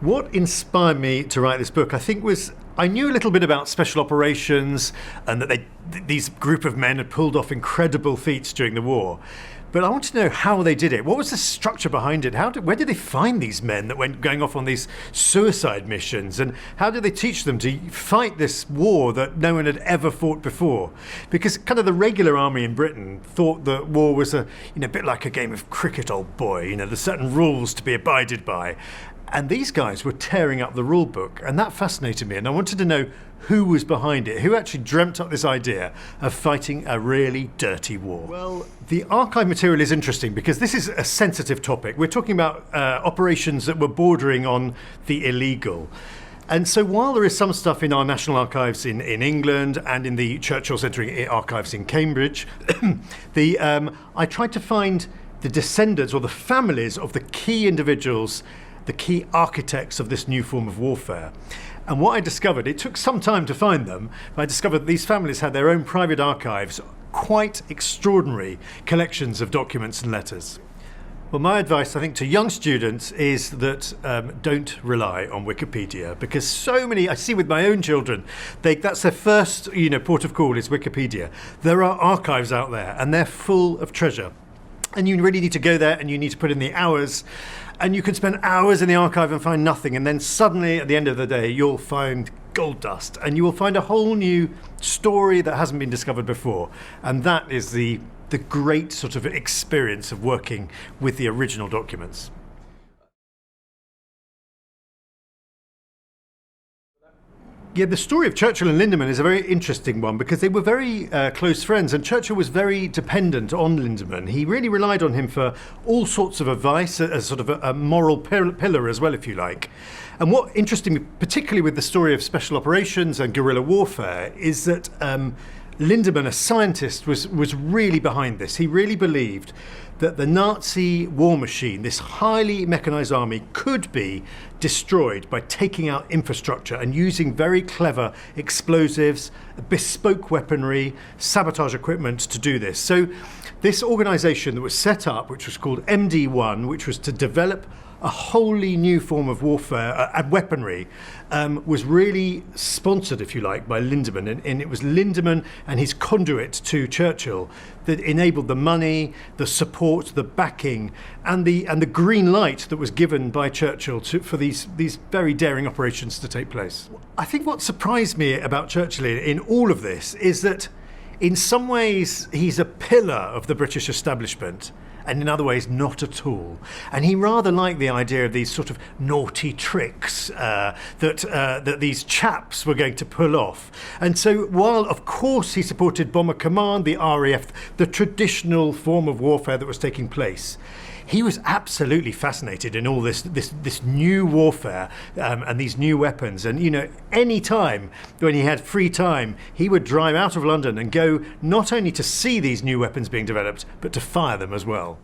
What inspired me to write this book, I think, was I knew a little bit about special operations and that these group of men had pulled off incredible feats during the war. But I wanted to know how they did it. What was the structure behind it? Where did they find these men that went going off on these suicide missions? And how did they teach them to fight this war that no one had ever fought before? Because kind of the regular army in Britain thought that war was a bit like a game of cricket, old boy. There's certain rules to be abided by. And these guys were tearing up the rule book, and that fascinated me. And I wanted to know who was behind it, who actually dreamt up this idea of fighting a really dirty war. Well, the archive material is interesting because this is a sensitive topic. We're talking about operations that were bordering on the illegal. And so while there is some stuff in our national archives in England and in the Churchill Centre archives in Cambridge, I tried to find the descendants or the families of the key individuals, the key architects of this new form of warfare. And what I discovered, it took some time to find them, but I discovered that these families had their own private archives, quite extraordinary collections of documents and letters. Well, my advice, I think, to young students is that don't rely on Wikipedia, because so many, I see with my own children, that's their first port of call is Wikipedia. There are archives out there and they're full of treasure. And you really need to go there and you need to put in the hours. And you can spend hours in the archive and find nothing. And then suddenly, at the end of the day, you'll find gold dust. And you will find a whole new story that hasn't been discovered before. And that is the great sort of experience of working with the original documents. Yeah, the story of Churchill and Lindemann is a very interesting one because they were very close friends, and Churchill was very dependent on Lindemann. He really relied on him for all sorts of advice, as sort of a moral pillar as well, if you like. And what interested me, particularly with the story of special operations and guerrilla warfare, is that Lindemann, a scientist, was really behind this. He really believed that the Nazi war machine, this highly mechanized army, could be destroyed by taking out infrastructure and using very clever explosives, bespoke weaponry, sabotage equipment to do this. So this organization that was set up, which was called MD1, which was to develop a wholly new form of warfare and weaponry, was really sponsored, if you like, by Lindemann. And it was Lindemann and his conduit to Churchill that enabled the money, the support, the backing, and the green light that was given by Churchill for these very daring operations to take place. I think what surprised me about Churchill in all of this is that in some ways he's a pillar of the British establishment, and in other ways not at all. And he rather liked the idea of these sort of naughty tricks that these chaps were going to pull off. And so while of course he supported Bomber Command, the RAF, the traditional form of warfare that was taking place, he was absolutely fascinated in all this new warfare and these new weapons. And any time when he had free time, he would drive out of London and go not only to see these new weapons being developed, but to fire them as well.